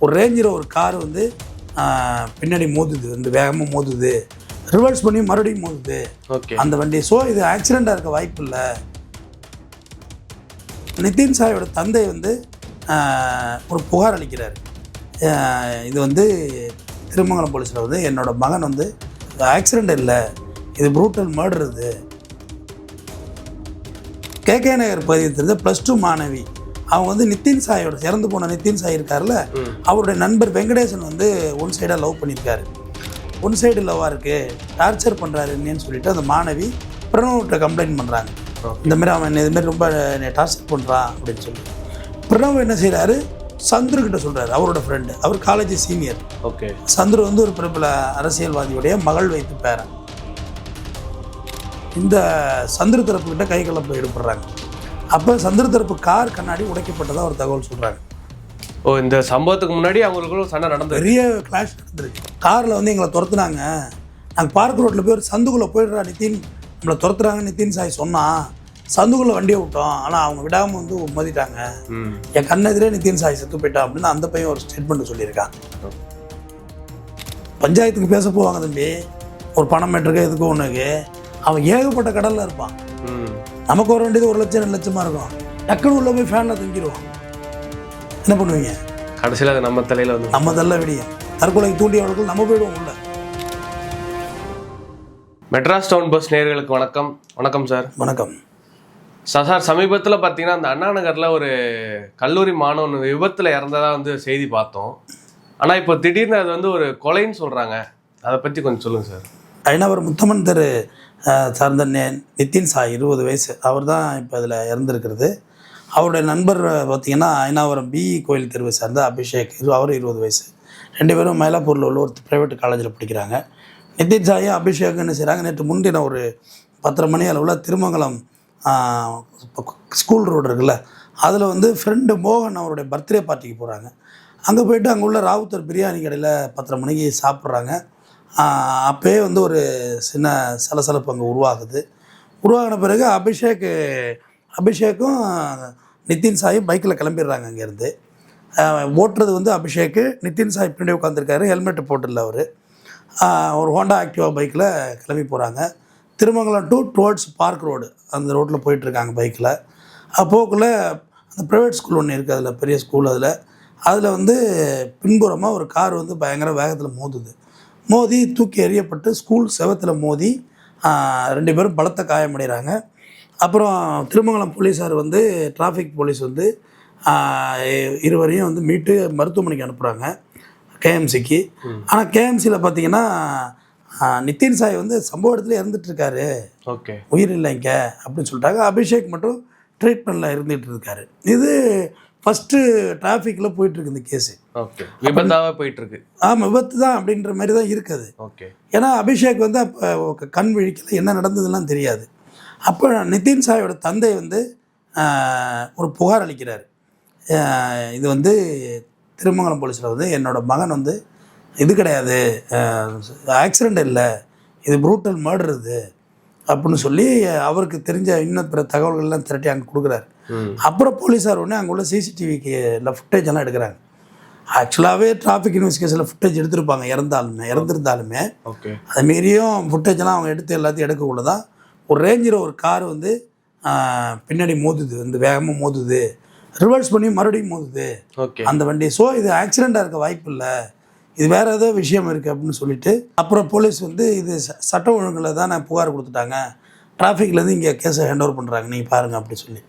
ஒரு ரேஞ்சில் ஒரு கார் வந்து பின்னாடி மோதுது, வந்து வேகமாக மோதுது, ரிவர்ஸ் பண்ணி மறுபடியும் மோதுது அந்த வண்டி. ஸோ இது ஆக்சிடெண்ட்டாக இருக்க வாய்ப்பு இல்லை. நிதின் சாயோட தந்தை வந்து ஒரு புகார் அளிக்கிறார். இது வந்து திருமங்கலம் போலீஸில் வந்து என்னோடய மகன் வந்து ஆக்சிடெண்ட் இல்லை, இது ப்ரூட்டல் மர்டர். இது கேகே நகர் பகுதியை தெரிஞ்ச +2 மாணவி. அவங்க வந்து நிதின் சாயோட இறந்து போன நிதின் சாய் இருக்கார்ல, அவருடைய நண்பர் வெங்கடேசன் வந்து ஒன் சைடாக லவ் பண்ணியிருக்காரு. ஒன் சைடு லவ்வாக இருக்குது, டார்ச்சர் பண்ணுறாருன்னு சொல்லிட்டு அந்த மாணவி பிரணவ்கிட்ட கம்ப்ளைண்ட் பண்ணுறாங்க. இந்தமாரி அவன் இதுமாரி ரொம்ப டார்ச்சர் பண்ணுறான் அப்படின்னு சொல்லி. பிரணவ் என்ன செய்கிறாரு, சந்துருக்கிட்ட சொல்கிறாரு, அவரோட ஃப்ரெண்டு, அவர் காலேஜ் சீனியர். சந்துரு வந்து ஒரு பிரபல அரசியல்வாதியுடைய மகள் வைத்து பேரன். இந்த சந்துரு தரப்புக்கிட்ட கை கலப்பு ஈடுபடுறாங்க. அப்போ சந்துரு தரப்பு கார் கண்ணாடி உடைக்கப்பட்டதாக ஒரு தகவல் சொல்கிறாங்க. இந்த சம்பவத்துக்கு முன்னாடி அவங்களுக்குள்ள சண்டை நடந்தது, பெரிய கிளாஷ் நடந்துருக்கு. காரில் வந்து எங்களை துரத்துனாங்க, நாங்கள் பார்க் ரோட்டில் போய் ஒரு சந்துக்குள்ளே போயிடுறா நிதின், நம்மளை துரத்துறாங்க நிதின் சாய் சொன்னால் சந்துக்குள்ளே வண்டியை விட்டோம், ஆனால் அவங்க விடாமல் வந்து மோதிட்டாங்க, என் கண்ணெதிரே நிதின் சாய் செத்து போயிட்டான் அப்படின்னு அந்த பையன் ஒரு ஸ்டேட்மெண்ட் சொல்லியிருக்கான். பஞ்சாயத்துக்கு பேச போவாங்க தம்பி, ஒரு பணம் மேட்டுருக்கு எதுக்கும் ஒன்றுக்கு, அவன் ஏகப்பட்ட கடலில் இருப்பான். நமக்கு வர வேண்டியது 1 லட்சம் 2 லட்சமாக இருக்கும், டக்குனு உள்ள போய் ஃபேனில் தங்கிடுவான். என்ன பண்ணுவீங்க? கடைசியில் அது நம்ம தலையில் வந்து நம்ம தள்ள விடியும். தற்கொலைக்கு தூண்டியவர்கள் நம்ம போயிடுவோம் உள்ள. மெட்ராஸ் டவுன் பஸ் நேயர்களுக்கு வணக்கம். வணக்கம் சார். வணக்கம் சார். சமீபத்தில் பார்த்தீங்கன்னா அந்த அண்ணா நகரில் ஒரு கல்லூரி மாணவன் விபத்தில் இறந்ததாக வந்து செய்தி பார்த்தோம். ஆனால் இப்போ திடீர்னு அது வந்து ஒரு கொலைன்னு சொல்கிறாங்க, அதை பற்றி கொஞ்சம் சொல்லுங்கள் சார். ஐநாவரம் முத்தமன் தெரு சார்ந்த நிதின் சாய் 20 வயசு, அவர் தான் இப்போ அதில் இறந்துருக்கிறது. அவருடைய நண்பர் பார்த்திங்கன்னா ஐநாவரம் பிஇ கோயில் தெருவை சார்ந்த அபிஷேக், அவர் 20 வயசு. 2 பேரும் மயிலாப்பூரில் உள்ள ஒரு ப்ரைவேட் காலேஜில் படிக்கிறாங்க. நிதின் சாயும் அபிஷேக் என்ன செய்கிறாங்க, நேற்று முன்தினம் ஒரு 10:30 மணி அளவில் திருமங்கலம் ஸ்கூல் ரோடு இருக்குல்ல, அதில் வந்து ஃப்ரெண்டு மோகன் அவருடைய பர்த்டே பார்ட்டிக்கு போகிறாங்க. அங்கே போய்ட்டு அங்கே உள்ள ராவுத்தர் பிரியாணி கடையில் 10:30 மணிக்கு சாப்பிட்றாங்க. அப்போயே வந்து ஒரு சின்ன சலசலப்பு அங்கே உருவாகின பிறகு அபிஷேக்கும் நிதின் சாயும் பைக்கில் கிளம்பிடுறாங்க. அங்கேருந்து ஓட்டுறது வந்து அபிஷேக்கு, நிதின் சாய் பின்னாடி உட்காந்துருக்காரு, ஹெல்மெட்டு போட்டில்ல அவர். ஒரு ஹோண்டா ஆக்டிவா பைக்கில் கிளம்பி போகிறாங்க. திருமங்கலம் டுவர்ட்ஸ் பார்க் ரோடு, அந்த ரோட்டில் போயிட்டுருக்காங்க பைக்கில். போக்குள்ளே அந்த ப்ரைவேட் ஸ்கூல் ஒன்று இருக்குது, அதில் பெரிய ஸ்கூல், அதில் வந்து பின்புறமாக ஒரு கார் வந்து பயங்கர வேகத்தில் மோதி தூக்கி எறியப்பட்டு ஸ்கூல் செவத்தில் மோதி 2 பேரும் பலத்த காயமடைகிறாங்க. அப்புறம் திருமங்கலம் போலீஸார் வந்து டிராஃபிக் போலீஸ் வந்து இருவரையும் வந்து மீட்டு மருத்துவமனைக்கு அனுப்புகிறாங்க, கேஎம்சிக்கு. ஆனால் கேஎம்சியில் பார்த்தீங்கன்னா நிதின் சாய் வந்து சம்பவ இடத்துல இறந்துட்டுருக்காரு, உயிர் இல்லைங்க அப்படின்னு சொல்லிட்டாங்க. அபிஷேக் மட்டும் ட்ரீட்மெண்ட்டில் இருந்துகிட்டு இருக்காரு. இது ஃபஸ்ட்டு டிராஃபிக்கில் போயிட்டுருக்கு இந்த கேஸு. விபத்தாக போயிட்டுருக்கு. ஆமாம், விபத்து தான் அப்படின்ற மாதிரி தான் இருக்குது. ஏன்னா அபிஷேக் வந்து அப்போ கண் விழிக்கல, என்ன நடந்ததுலாம் தெரியாது. அப்போ நிதின் சாயோட தந்தை வந்து ஒரு புகார் அளிக்கிறார். இது வந்து திருமங்கலம் போலீஸில் வந்து என்னோடய மகன் வந்து இது கிடையாது, ஆக்சிடெண்ட் இல்லை, இது ப்ரூட்டல் மர்டர் இது அப்படின்னு சொல்லி அவருக்கு தெரிஞ்ச இன்னும் பிற தகவல்கள்லாம் திரட்டி அங்கே கொடுக்குறாரு. அப்புறம் போலீஸார் உடனே அங்கே உள்ள சிசிடிவிக்கு ஃபுட்டேஜ் எல்லாம் எடுக்கிறாங்க. ஆக்சுவலாகவே டிராஃபிக் இன்வெஸ்டிகேஷனில் ஃபுட்டேஜ் எடுத்திருப்பாங்க, இறந்துருந்தாலுமே அது மீறியும் ஃபுட்டேஜெல்லாம் அவங்க எல்லாத்தையும் எடுக்கக்குள்ள தான் ஒரு ரேஞ்சில் ஒரு கார் வந்து பின்னாடி மோதுது, வந்து வேகமாக மோதுது, ரிவர்ஸ் பண்ணி மறுபடியும் மோதுது அந்த வண்டி. ஸோ இது ஆக்சிடெண்ட்டாக இருக்க வாய்ப்பு இல்லை, இது வேறு ஏதோ விஷயம் இருக்குது அப்படின்னு சொல்லிட்டு அப்புறம் போலீஸ் வந்து இது சட்ட ஒழுங்கில் தான் புகார் கொடுத்துட்டாங்க, டிராஃபிக்லேருந்து இங்கே கேஸை ஹேண்ட் ஓவர் பண்ணுறாங்க, நீங்கள் பாருங்கள் அப்படி சொல்லி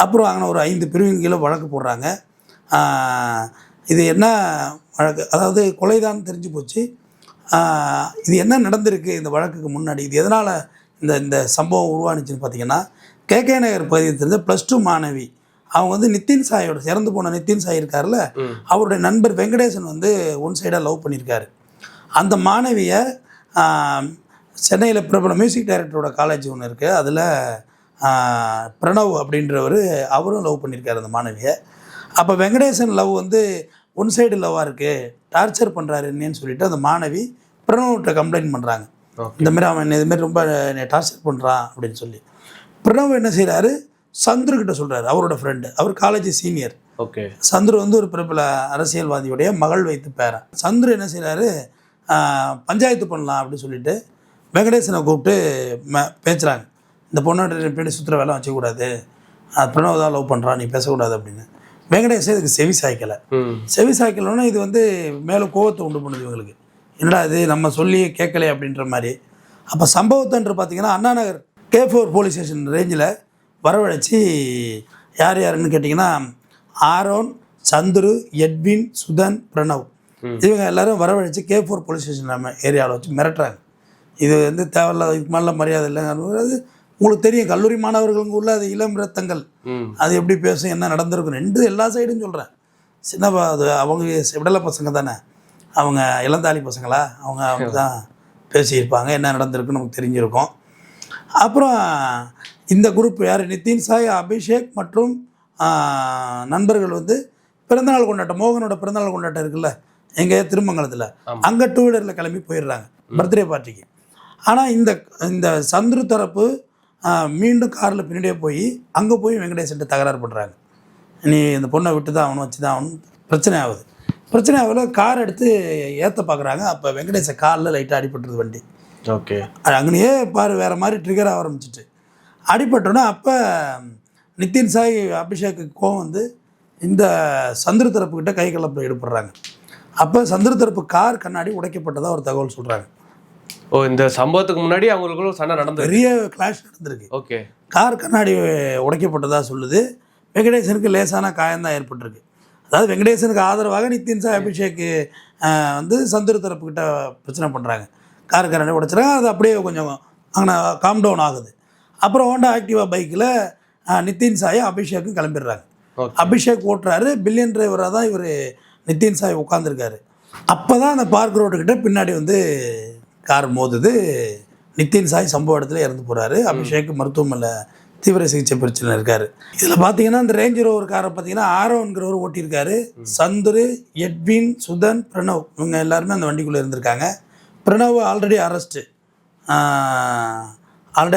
அப்புறம் அங்கே ஒரு 5 பிரிவின் கீழே வழக்கு போடுறாங்க. இது என்ன வழக்கு, அதாவது கொலைதான் தெரிஞ்சு போச்சு. இது என்ன நடந்திருக்கு இந்த வழக்குக்கு முன்னாடி, இது எதனால் இந்த சம்பவம் உருவானுச்சுன்னு பார்த்தீங்கன்னா, கேகே நகர் பகுதியை தெரிஞ்ச +2 மாணவி. அவங்க வந்து நிதின் சாயோட இறந்து போன நிதின் சாய் இருக்கார்ல, அவருடைய நண்பர் வெங்கடேசன் வந்து ஒன் சைடாக லவ் பண்ணியிருக்காரு. அந்த மாணவியை சென்னையில் பிரபல மியூசிக் டைரக்டரோட காலேஜ் ஒன்று இருக்குது, அதில் பிரணவ் அப்படின்றவர் அவரும் லவ் பண்ணியிருக்காரு அந்த மாணவியை. அப்போ வெங்கடேசன் லவ் வந்து ஒன் சைடு லவ்வாக இருக்குது, டார்ச்சர் பண்ணுறாருன்னு சொல்லிட்டு அந்த மாணவி பிரணவ்கிட்ட கம்ப்ளைண்ட் பண்ணுறாங்க. இந்தமாரி அவன் இதுமாரி ரொம்ப டார்ச்சர் பண்ணுறான் அப்படின்னு சொல்லி. பிரணவ் என்ன செய்கிறாரு, சந்துருக்கிட்ட சொல்கிறாரு, அவரோட ஃப்ரெண்டு, அவர் காலேஜ் சீனியர். ஓகே. சந்துரு வந்து ஒரு பிரபல அரசியல்வாதியுடைய மகள் வைத்து பேரன். சந்துரு என்ன செய்கிறாரு, பஞ்சாயத்து பண்ணலாம் அப்படின்னு சொல்லிட்டு வெங்கடேசனை கூப்பிட்டு பேசுகிறாங்க. இந்த பொண்ணோட பின்னாடி சுற்றுற வேலை வச்சுக்கூடாது, பிரணவ் தான் லவ் பண்ணுறான், நீ பேசக்கூடாது அப்படின்னு. வெங்கடேசன் இதுக்கு செவி சாய்க்கலை. செவி சாய்க்கலன்னா இது வந்து மேலே கோவத்தை உண்டு பண்ணுது இவங்களுக்கு. என்னடா இது நம்ம சொல்லி கேட்கலை அப்படின்ற மாதிரி. அப்போ சம்பவத்தன்று பார்த்தீங்கன்னா Anna Nagar K4 police station ரேஞ்சில் வரவழைச்சி யார் யாருன்னு கேட்டிங்கன்னா ஆரோன், சந்துரு, எட்வின், சுதன், பிரணவ் இவங்க எல்லோரும் வரவழைச்சி K4 போலீஸ் ஸ்டேஷன் நம்ம ஏரியாவில் வச்சு மிரட்டுறாங்க. இது வந்து தேவையில்லாத, இதுக்கு மேலே மரியாதை இல்லைங்கிறது உங்களுக்கு தெரியும். கல்லூரி மாணவர்களுக்கு உள்ள அது இளம் ரத்தங்கள், அது எப்படி பேசும், என்ன நடந்திருக்கும் எல்லா சைடும் சொல்கிறேன். சின்னப்பா அது அவங்க விடலை பசங்க தானே, அவங்க இளந்தாலி பசங்களா, அவங்க தான் பேசியிருப்பாங்க, என்ன நடந்திருக்குன்னு நமக்கு தெரிஞ்சிருக்கும். அப்புறம் இந்த குரூப் யார், நிதின் சாய், அபிஷேக் மற்றும் நண்பர்கள் வந்து பிறந்தநாள் கொண்டாட்டம், மோகனோட பிறந்தநாள் கொண்டாட்டம் இருக்குல்ல எங்கே திருமங்கலத்தில், அங்கே 2 வீலரில் கிளம்பி போயிடுறாங்க பர்த்டே பார்ட்டிக்கு. ஆனால் இந்த சந்துரு தரப்பு மீண்டும் காரில் பின்னாடியே போய் அங்கே போய் வெங்கடேசன்ட்ட தகராறு பண்ணுறாங்க. நீ இந்த பொண்ணை விட்டு தான் அவனும் வச்சு தான் அவனும் பிரச்சனை ஆகுது. பிரச்சனை ஆகல, கார் எடுத்து ஏற்ற பார்க்குறாங்க. அப்போ வெங்கடேசன் காலில் லைட்டாக அடிபட்டுருது வண்டி. ஓகே. அங்கேயே பாரு வேறு மாதிரி ட்ரிகர் ஆரம்பிச்சிட்டு அடிபட்டோன்னா அப்போ நிதின் சாய் அபிஷேக்கு கோவம் வந்து இந்த சந்துரு தரப்புக்கிட்ட கை கலப்பில் ஈடுபடுறாங்க. அப்போ சந்துரு தரப்பு கார் கண்ணாடி உடைக்கப்பட்டதாக ஒரு தகவல் சொல்கிறாங்க. ஓ, இந்த சம்பவத்துக்கு முன்னாடி அவங்களுக்குள்ள சண்டை நடந்தது, பெரிய கிளாஷ் நடந்திருக்கு. ஓகே. கார் கண்ணாடி உடைக்கப்பட்டதாக சொல்லுது. வெங்கடேசனுக்கு லேசான காயம்தான் ஏற்பட்டிருக்கு. அதாவது வெங்கடேசனுக்கு ஆதரவாக நிதின் சாய் அபிஷேக்கு வந்து சந்துரு தரப்புக்கிட்ட பிரச்சனை பண்ணுறாங்க. கார் கண்ணாடி உடைச்சிறாங்க. அது அப்படியே கொஞ்சம் அங்கே காம் டவுன் ஆகுது. அப்புறம் ஹோண்டா ஆக்டிவா பைக்கில் நிதின் சாய் அபிஷேக்கும் கிளம்பிடுறாங்க. அபிஷேக் ஓட்டுறாரு. பில்லியன் டிரைவராக தான் இவர் நிதின் சாய் உட்காந்துருக்காரு. அப்போ தான் அந்த பார்க் ரோட்டுக்கிட்ட பின்னாடி வந்து கார் மோதுது. நிதின் சாய் சம்பவ இடத்துல இறந்து போகிறாரு. அபிஷேக் மருத்துவமனையில் தீவிர சிகிச்சை பிரச்சனை இருக்கார். இதில் பார்த்தீங்கன்னா இந்த ரேஞ்ச் ரோவர் காரை பார்த்தீங்கன்னா ஆரோங்கிறவர் ஓட்டியிருக்காரு. சந்துரு, எட்வின், சுதன், பிரணவ் இவங்க எல்லாருமே அந்த வண்டிக்குள்ளே இருந்திருக்காங்க. பிரணவ் ஆல்ரெடி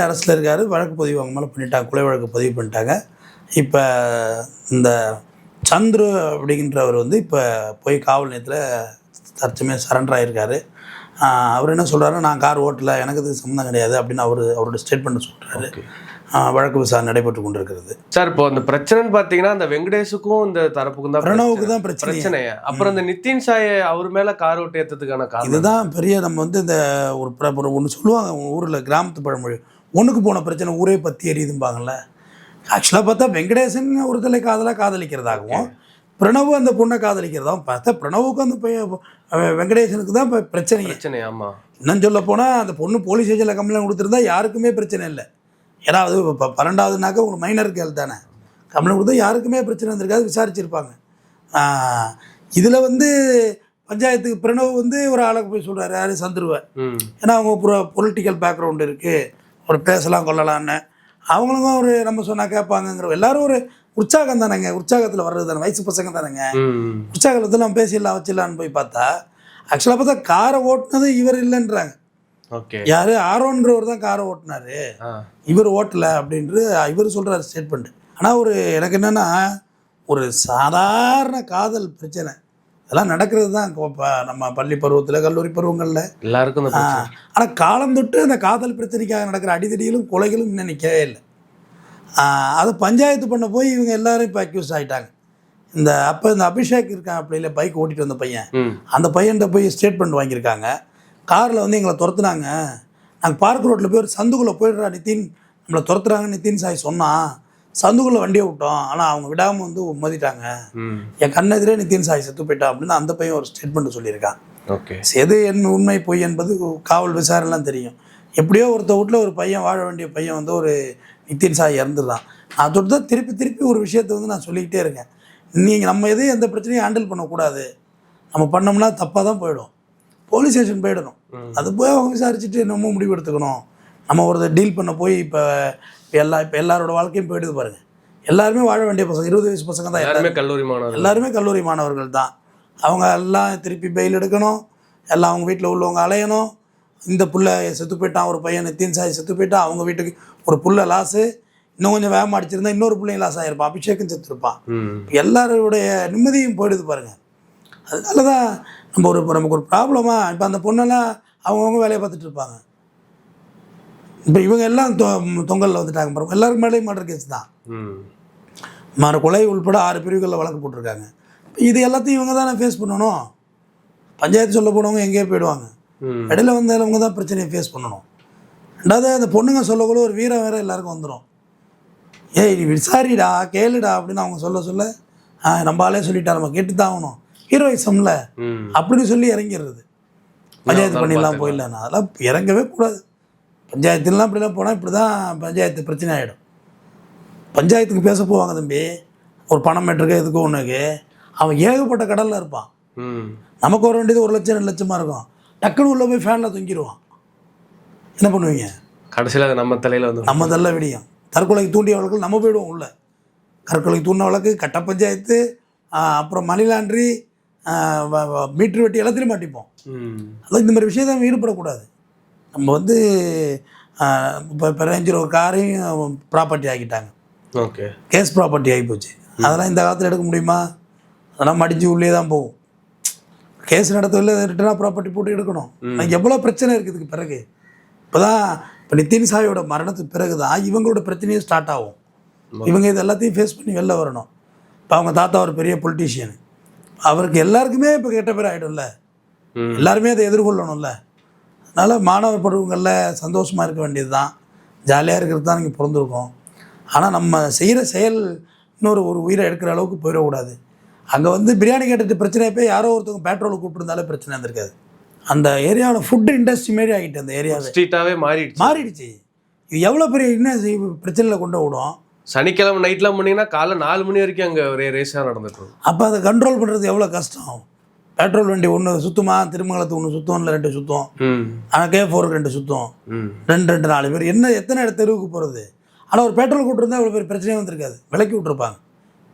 அரெஸ்ட்டில் இருக்கார். வழக்கு பதிவு அவங்க மேலே பண்ணிட்டாங்க, கொலை வழக்கு பதிவு பண்ணிட்டாங்க. இப்போ இந்த சந்துரு அப்படின்றவர் வந்து இப்போ போய் காவல் நிலையத்தில் தற்சமயம் சரண்டர் ஆகியிருக்காரு. அவர் என்ன சொல்கிறாருன்னா, நான் கார் ஓட்டலை, எனக்கு இது சம்மந்தம் கிடையாது அப்படின்னு அவரோட ஸ்டேட்மெண்ட் சொல்கிறாரு. வழக்கு விசாரணை நடைபெற்று கொண்டிருக்கிறது. சார், இப்போ அந்த பிரச்சனைன்னு பார்த்தீங்கன்னா அந்த வெங்கடேஷுக்கும் இந்த தரப்புக்கும் தான், பிரணவுக்கு தான் பிரச்சனை. அப்புறம் இந்த நிதின் சாய் அவர் மேலே கார் ஓட்டி ஏற்றதுக்கான காரணம் இதுதான் பெரிய. நம்ம வந்து இந்த ஒரு ஒன்று சொல்லுவாங்க ஊரில், கிராமத்து பழமொழி, ஒன்றுக்கு போன பிரச்சனை ஊரே பற்றி எரியுதும்பாங்கள்ல. ஆக்சுவலாக பார்த்தா வெங்கடேசன் ஒருத்தலை காதலிக்கிறதாகவும் பிரணவு அந்த பொண்ணை காதலிக்கிறதாகவும் பார்த்தா பிரணவுக்கு அந்த வெங்கடேசனுக்கு தான் இப்போ பிரச்சனை. ஆமாம். இன்னும் சொல்ல போனால் அந்த பொண்ணு போலீஸ் ஸ்டேஷனில் கம்ப்ளைண்ட் கொடுத்துருந்தா யாருக்குமே பிரச்சனை இல்லை. ஏன்னா அது இப்போ 12வதுனாக்கா உங்களுக்கு மைனர் கேள் தானே. கம்ப்ளைண்ட் கொடுத்தா யாருக்குமே பிரச்சனை இருந்திருக்காது, விசாரிச்சிருப்பாங்க. இதில் வந்து பஞ்சாயத்துக்கு பிரணவ் வந்து ஒரு ஆளுக்கு போய் சொல்கிறாரு, யார் சந்துருவை. ஏன்னா அவங்க பொலிட்டிக்கல் பேக்ரவுண்டு இருக்குது, ஒரு பேசலாம் கொள்ளலான்னு அவங்களுக்கும் ஒரு நம்ம சொன்னால் கேட்பாங்கங்கிற எல்லாரும் ஒரு உற்சாகம் தானேங்க. உற்சாகத்தில் வர்றது தானே, வயசு பசங்க தானேங்க. உற்சாகத்தில் நம்ம பேசிடலாம் வச்சிடலான்னு போய் பார்த்தா ஆக்சுவலாக பார்த்தா காரை ஓட்டுனது இவர் இல்லைன்றாங்க. ஓகே. யார் ஆரோன்றவர் தான் காரை ஓட்டினாரு, இவர் ஓட்டலை அப்படின்ட்டு இவர் சொல்கிறார் ஸ்டேட்மெண்ட். ஆனால் எனக்கு என்னென்னா, ஒரு சாதாரண காதல் பிரச்சனை இதெல்லாம் நடக்கிறது தான் நம்ம பள்ளி பருவத்தில், கல்லூரி பருவங்களில் எல்லாருக்கும். ஆனால் காலம் தொட்டு அந்த காதல் பிரச்சனைக்காக நடக்கிற அடிதடிகளும் கொலைகளும் இன்னும் நிற்கவே இல்லை. அதை பஞ்சாயத்து பண்ண போய் இவங்க எல்லாரும் இப்போ அக்யூஸ் ஆகிட்டாங்க. அப்போ இந்த அபிஷேக் இருக்கான் அப்படி இல்லை, பைக் ஓட்டிகிட்டு வந்த பையன், அந்த பையன்கிட்ட போய் ஸ்டேட்மெண்ட் வாங்கியிருக்காங்க. காரில் வந்து எங்களை துரத்துனாங்க, நாங்கள் பார்க் ரோட்டில் போய் ஒரு சந்துக்குள்ளே போயிடுறா நிதின், நம்மளை துரத்துறாங்க நிதின் சாய் சொன்னான், சந்துக்குள்ளே வண்டியை விட்டோம், ஆனால் அவங்க விடாமல் வந்து மோதிட்டாங்க, என் கண்ணெதிரே நிதின் சாய் செத்து போயிட்டான் அப்படின்னு அந்த பையன் ஒரு ஸ்டேட்மெண்ட் சொல்லியிருக்கான். ஓகே. எது உண்மை பொய் என்பது காவல் விசாரணைலாம் தெரியும். எப்படியோ ஒருத்த வீட்டில் ஒரு பையன், வாழ வேண்டிய பையன் வந்து ஒரு நிதின் சாய் இறந்துடுறான். அதோடு தான் திருப்பி ஒரு விஷயத்தை வந்து நான் சொல்லிக்கிட்டே இருக்கேன். நம்ம எதையும் எந்த பிரச்சனையும் ஹேண்டில் பண்ணக்கூடாது. நம்ம பண்ணோம்னா தப்பாக தான் போயிடும். போலீஸ் ஸ்டேஷன் போயிடணும், அது போய் அவங்க விசாரிச்சுட்டு நம்ம முடிவு எடுத்துக்கணும். நம்ம ஒரு டீல் பண்ண போய் இப்போ எல்லாரோட வாழ்க்கையும் போயிடுது பாருங்கள். எல்லாருமே வாழ வேண்டிய பசங்க, 20 வயசு பசங்க தான், எல்லாருமே கல்லூரி மாணவர்கள் தான். அவங்க எல்லாம் திருப்பி பெயில் எடுக்கணும், எல்லாம் அவங்க வீட்டில் உள்ளவங்க அலையணும். இந்த புள்ள செத்து போயிட்டான், ஒரு பையன் நிதின் சாய் செத்து போயிட்டான், அவங்க வீட்டுக்கு ஒரு புள்ள லாஸு, இன்னும் கொஞ்சம் வேகமாக அடிச்சிருந்தா இன்னொரு பிள்ளைங்க லாஸ் ஆகிருப்பான், அபிஷேக்கும் செத்துருப்பான். ம். எல்லாருடைய நிம்மதியும் போயிடுது பாருங்கள். அதனால தான் நமக்கு ஒரு ப்ராப்ளமாக இப்போ அந்த பொண்ணெல்லாம் அவங்கவுங்க வேலையை பார்த்துட்டு இருப்பாங்க. இப்போ இவங்க எல்லாம் தொங்கலில் வந்துட்டாங்க பாருங்க. எல்லாருக்கும் மேலேயும் மர்டர் கேஸ் தான். கொலை உள்பட 6 பிரிவுகளில் வழக்கு போட்டிருக்காங்க. இது எல்லாத்தையும் இவங்க தானே ஃபேஸ் பண்ணணும். பஞ்சாயத்து சொல்ல போனவங்க எங்கேயோ போயிடுவாங்க. இடையில வந்தவங்க தான் பிரச்சனையை ஃபேஸ் பண்ணணும். ரெண்டாவது அந்த பொண்ணுங்க சொல்லக்குள்ள ஒரு வீரம் வேறு எல்லாருக்கும் வந்துடும். ஏய் நீ விசாரிடா கேளுடா அப்படின்னு அவங்க சொல்ல நம்ம ஆளே சொல்லிட்டா நம்ம கேட்டு தான் ஆகணும். ஹீரோயிசம்ல அப்படின்னு சொல்லி இறங்கிடுறது. பஞ்சாயத்து பண்ணிடலாம் போயிடலாம். அதெல்லாம் இறங்கவே கூடாது. பஞ்சாயத்துலாம் அப்படிலாம் போனால் இப்படி தான் பஞ்சாயத்து பிரச்சனை ஆகிடும். பஞ்சாயத்துக்கு பேச போவாங்க தம்பி, ஒரு பணம் மேட்டுருக்கு எதுக்கு ஒன்றுக்கு, அவன் ஏகப்பட்ட கடலில் இருப்பான். நமக்கு வர வேண்டியது 1 லட்சம் 2 லட்சமாக இருக்கும். டக்குன்னு உள்ளே போய் ஃபேனில் தொங்கிடுவான். என்ன பண்ணுவீங்க? கடைசியில் அது நம்ம தலையில் வந்து நம்ம தள்ள விடியும். தற்கொலைக்கு தூண்டிய வழக்கு நம்ம போயிடுவோம் உள்ள. தற்கொலைக்கு தூண்டின வழக்கு, கட்ட பஞ்சாயத்து, அப்புறம் மணி லாண்ட்ரி, மீட்ரு வெட்டி எல்லாத்தையும் மாட்டிப்போம். அதான் இந்த மாதிரி விஷயத்தை ஈடுபடக்கூடாது. நம்ம வந்து இப்போ ரேஞ்சில் ஒரு காரையும் ப்ராப்பர்ட்டி ஆக்கிட்டாங்க. ஓகே, கேஸ் ப்ராப்பர்ட்டி ஆகி போச்சு. அதெல்லாம் இந்த காலத்தில் எடுக்க முடியுமா? அதெல்லாம் மடிஞ்சு உள்ளே தான் போகும். கேஸ் நடத்தவில்லை, ரிட்டனாக ப்ராப்பர்ட்டி போட்டு எடுக்கணும். எவ்வளோ பிரச்சனை இருக்குது இதுக்கு பிறகு. இப்போ நிதின் சாயோட மரணத்துக்கு பிறகு தான் இவங்களோட பிரச்சனையே ஸ்டார்ட் ஆகும். இவங்க இது எல்லாத்தையும் ஃபேஸ் பண்ணி வெளில வரணும். இப்போ அவங்க தாத்தா ஒரு பெரிய பொலிட்டீஷியன், அவருக்கு எல்லாருக்குமே இப்போ கெட்ட பேர் ஆகிடும்ல, எல்லாருமே அதை எதிர்கொள்ளணும்ல. அதனால் மாணவர் பருவங்களில் சந்தோஷமாக இருக்க வேண்டியது தான், ஜாலியாக இருக்கிறது தான் நீங்கள் பிறந்திருக்கோம். ஆனால் நம்ம செய்கிற செயல் இன்னொரு உயிரை எடுக்கிற அளவுக்கு போயிடக்கூடாது. அங்கே வந்து பிரியாணி கேட்டுட்டு பிரச்சனையை போய் யாரோ ஒருத்தவங்க பெட்ரோலுக்கு கூப்பிட்டுருந்தாலே பிரச்சனை இருந்திருக்காது. அந்த ஏரியாவில் ஃபுட்டு இண்டஸ்ட்ரி மாரி ஆகிட்டு அந்த ஏரியாவை ஸ்ட்ரீட்டாகவே மாறிடுச்சு. இது எவ்வளோ பெரிய இன்னும் பிரச்சனையில் கொண்டு விடும். சனிக்கிழமை நைட்லாம் போனீங்கன்னா காலைல 4 மணி வரைக்கும் அங்கே ஒரே ரேஸாக நடந்துட்டு. அப்போ அதை கண்ட்ரோல் பண்ணுறது எவ்வளோ கஷ்டம். பெட்ரோல் வண்டி 1 சுத்தமா, திருமங்கலத்துக்கு 1 சுத்தம், இல்லை 2 சுத்தம், ஆனால் K4க்கு 2 சுத்தம், 2 4 பேர் என்ன எத்தனை தெருவுக்கு போகிறது. ஆனால் ஒரு பெட்ரோல் கூட்டிருந்தா அவ்வளோ பெரிய பிரச்சனையே வந்திருக்காது. விலைக்கு விட்டுருப்பாங்க,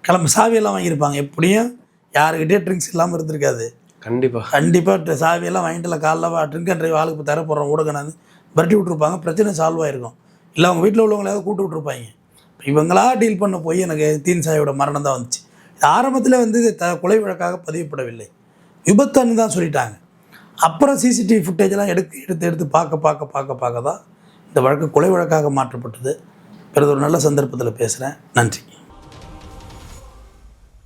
கிளம்பு சாவியெல்லாம் வாங்கியிருப்பாங்க. எப்படியும் யாருக்கிட்டே ட்ரிங்க்ஸ் இல்லாமல் இருந்திருக்காது. கண்டிப்பாக சாவியெல்லாம் வாங்கிட்டு இல்லை காலைல ட்ரிங்க் அண்ட் ட்ரைவ் ஆளுக்கு தர போடுறோம் ஊடகனாந்து விரட்டி விட்ருப்பாங்க. பிரச்சனை சால்வ் ஆகிருக்கும். இல்லை அவங்க வீட்டில் உள்ளவங்களாவது கூட்டு விட்ருப்பாங்க. இவங்களா டீல் பண்ண போய் எனக்கு தீன் சாயோட மரணம் தான் வந்துச்சு. இது ஆரம்பத்தில் வந்து கொலை வழக்காக பதியப்படவில்லை, விபத்துன்னு தான் சொல்லிட்டாங்க. அப்புறம் சிசிடிவி ஃபுட்டேஜெல்லாம் எடுத்து பார்க்க தான் இந்த வழக்கு கொலை வழக்காக மாற்றப்பட்டது. பிறகு ஒரு நல்ல சந்தர்ப்பத்தில் பேசுகிறேன். நன்றி.